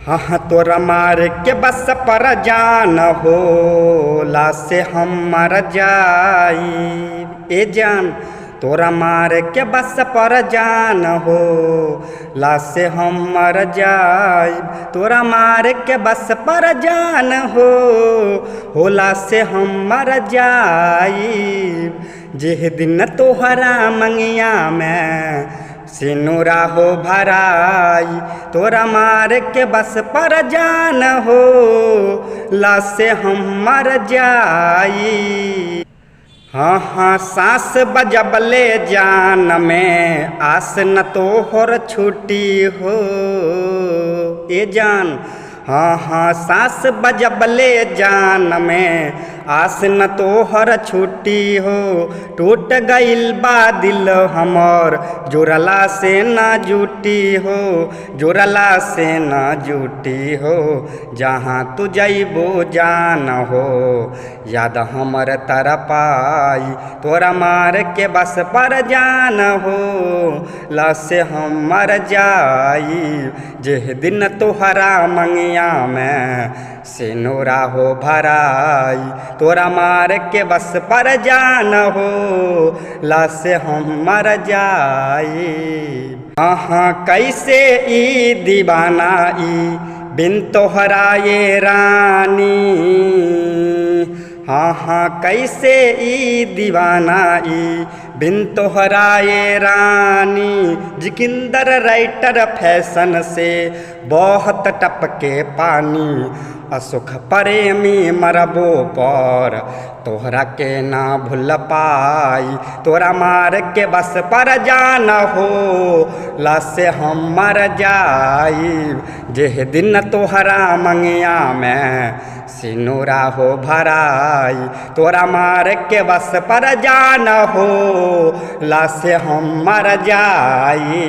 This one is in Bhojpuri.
हाँ हाँ तोरा मार के बस पर जान होला से हम मर जाई ए जान। तोरा मार के बस पर जान हो ला से हम मर जाई। तोरा मार के बस पर जान होला से हम मर जाई। जेह दिन तोहरा मंगिया में सिनुरा हो भराई। तोरा मार के बस पर जान हो ला से हम मर जाई। हाँ हाँ सांस बजबले जान में आस न तोहर छुट्टी हो ए जान। हाँ हाँ सांस बजबले जान में आस न तोहर छुट्टी हो। टूट गइल बा दिल हमर जोड़ला से न जुटी हो। जोड़ला से न जुटी हो जहाँ तू जइबो जान हो याद हमर तरपाई। तोरा मार के बस पर जान हो ला से हम मर जाई। जेह दिन तोहरा मंगिया में सिनुरा हो भराई। तोरा मार के बस पर जान हो ला से हम मर जाई। हाँ कैसे ई दीवाना ई बिन तोहरा ये रानी। हाँ हाँ कैसे ई दीवाना ई बिन तोहरा ये रानी। जिकिंदर राइटर फैशन से बहुत टपके पानी। असुख प्रेमी मरबो पर तोहरा के ना भूल पाई। तोरा मार के बस पर जान हो ला से हम मर जाई। जेह दिन तोहरा मंगिया में सिनुरा हो भराई। तोरा मार के बस पर जान हो ला से हम मर जाई।